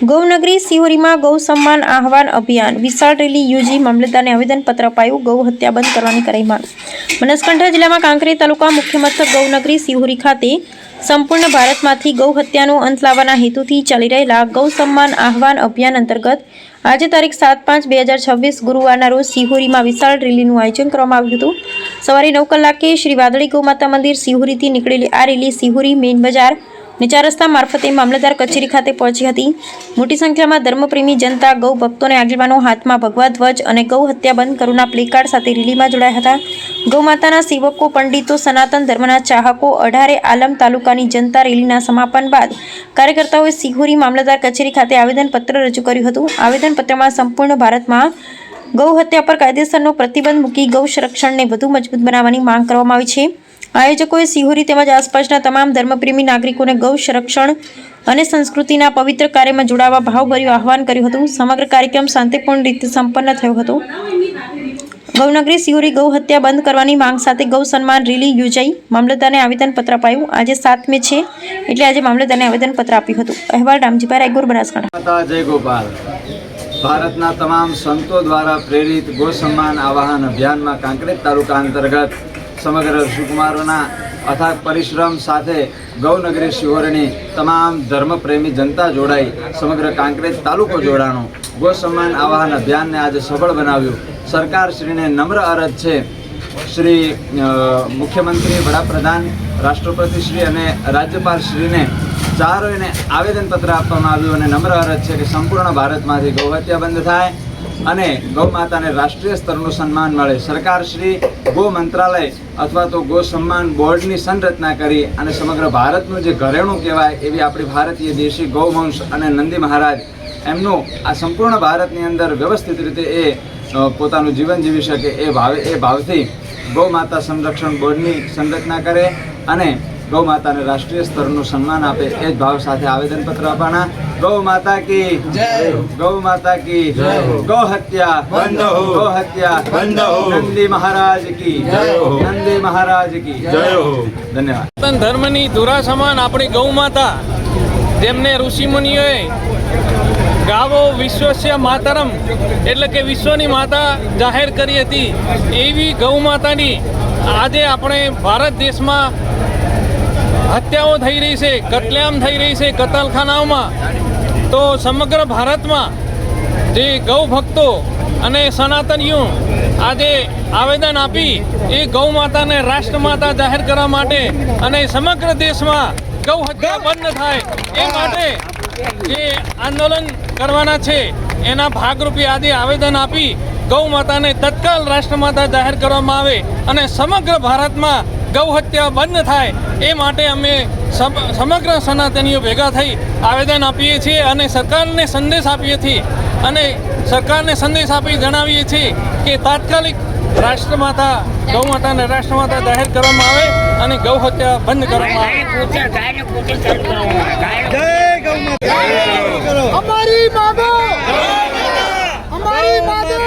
ગૌનગરી સિહોરીમાં ગૌ સન્માન આહવાન અભિયાન વિશાળ રેલી યોજી મામલતદારને આવેદનપત્ર અપાયું. ગૌ હત્યા બંધ કરવાની કરાઈ માંગ. બનાસકાંઠા જિલ્લામાં કાંકરેજ તાલુકા મુખ્ય મથક ગૌનગરી સિહોરી ખાતે સંપૂર્ણ ભારતમાંથી ગૌ હત્યાનો અંત લાવવાના હેતુથી ચાલી રહેલા ગૌ સન્માન આહવાન અભિયાન અંતર્ગત આજે તારીખ 7/5/2026 ગુરુવારના રોજ સિહોરીમાં વિશાળ રેલીનું આયોજન કરવામાં આવ્યું હતું. સવારે 9 કલાકે શ્રી વાદળી ગૌમાતા મંદિર સિહોરીથી નીકળેલી આ રેલી સિહોરી મેઇન બજાર ને 4 રસ્તા મારફતે મામલતદાર કચેરી ખાતે પહોંચી હતી. મોટી સંખ્યામાં ધર્મપ્રેમી જનતા, ગૌ ભક્તોને આગેવાનો હાથમાં ભગવા ધ્વજ અને ગૌ હત્યા બંધ કરુના પ્લેકાર્ડ સાથે રેલીમાં જોડાયા હતા. ગૌ માતાના સેવકો, પંડિતો, સનાતન ધર્મના ચાહકો, 18 આલમ તાલુકાની જનતા રેલીના સમાપન બાદ કાર્યકર્તાઓએ સિહોરી મામલતદાર કચેરી ખાતે આવેદનપત્ર રજૂ કર્યું હતું. આવેદનપત્રમાં સંપૂર્ણ ભારતમાં ગૌ હત્યા પર કાયદેસરનો પ્રતિબંધ મૂકી ગૌ સંરક્ષણને વધુ મજબૂત બનાવવાની માંગ કરવામાં આવી છે. આયોજકોએ સિહોરી તેમજ આસપાસના તમામ ધર્મપ્રેમી નાગરિકોને ગૌ સંરક્ષણ અને સંસ્કૃતિના પવિત્ર કાર્યમાં જોડાવા ભાવભર્યું આહવાન કર્યું હતું. સમગ્ર કાર્યક્રમ શાંતિપૂર્ણ રીતે સંપન્ન થયો હતો. ગૌનગરી સિહોરી ગૌ હત્યા બંધ કરવાની માંગ સાથે ગૌ સન્માન રેલી યોજાઈ મામલતદારને આવેદનપત્ર અપાયું. આજે 7 મે છે એટલે આજે મામલતદારને આવેદનપત્ર આપ્યું હતું. અહેવાલ રામજીભાઈ રાયગુર, બનાસકાંઠા. જય ગોપાલ. ભારતના તમામ સંતો દ્વારા પ્રેરિત ગૌ સન્માન આવાહન અભિયાનમાં કાંકરેજ તાલુકા અંતર્ગત સમગ્ર ઋષિકુમારોના અથાગ પરિશ્રમ સાથે ગૌનગરી સિહોરીની તમામ ધર્મપ્રેમી જનતા જોડાઈ સમગ્ર કાંકરેજ તાલુકો જોડાણો ગૌ સન્માન આવાહન અભિયાનને આજે સફળ બનાવ્યું. સરકારશ્રીને નમ્ર અરજ છે. શ્રી મુખ્યમંત્રી, વડાપ્રધાન, રાષ્ટ્રપતિશ્રી અને રાજ્યપાલશ્રીને ચારોયને આવેદનપત્ર આપવામાં આવ્યું અને નમ્ર અરજ છે કે સંપૂર્ણ ભારતમાંથી ગૌ હત્યા બંધ થાય અને ગૌ માતાને રાષ્ટ્રીય સ્તરનું સન્માન મળે. સરકારશ્રી ગૌ મંત્રાલય અથવા તો ગૌ સન્માન બોર્ડની સંરચના કરી અને સમગ્ર ભારતનું જે ઘરેણું કહેવાય એવી આપણી ભારતીય દેશી ગૌવંશ અને નંદી મહારાજ એમનું આ સંપૂર્ણ ભારતની અંદર વ્યવસ્થિત રીતે એ પોતાનું જીવન જીવી શકે એ ભાવથી ગૌ માતા સંરક્ષણ બોર્ડની સંરચના કરે અને ગૌ માતાને રાષ્ટ્રીય સ્તરનું સન્માન આપે એ જ ભાવ સાથે આવેદનપત્ર આપવાના. ગૌ માતા કી જય, ગૌ માતા કી જય, ગૌ હત્યા બંધ હો, ગૌ હત્યા બંધ હો, નંદી મહારાજ કી જય, નંદી મહારાજ કી જય હો. ધન્યવાદ. સનાતન ધર્મની ધુરા સમાન આપણી ગૌ માતા, જેમને ઋષિમુનિઓએ ગાવો વિશ્વસ્ય માતરમ એટલે કે વિશ્વની માતા જાહેર કરી હતી, એવી ગૌ માતાની આજે આપણે ભારત દેશમાં હત્યાઓ થઈ રહી છે, કતલેઆમ થઈ રહી છે કતલખાનાઓમાં. તો સમગ્ર ભારતમાં જે ગૌ ભક્તો અને સનાતનીઓ આજે આવેદન આપી એ ગૌ માતાને રાષ્ટ્રમાતા જાહેર કરવા માટે અને સમગ્ર દેશમાં ગૌ હત્યા બંધ થાય એ માટે જે આંદોલન કરવાના છે એના ભાગરૂપે આજે આવેદન આપી ગૌ માતાને તત્કાલ રાષ્ટ્રમાતા જાહેર કરવામાં આવે અને સમગ્ર ભારતમાં ગૌ હત્યા બંધ થાય એ માટે અમે સમગ્ર સનાતનીઓ ભેગા થઈ આવેદન આપીએ છીએ અને સરકારને સંદેશ આપીએ છીએ અને સરકારને સંદેશ આપી જણાવીએ છીએ કે તાત્કાલિક રાષ્ટ્રમાતા ગૌ માતાને રાષ્ટ્રમાતા જાહેર કરવામાં આવે અને ગૌ હત્યા બંધ કરવામાં આવે. અમારી માગો, અમારી માગો.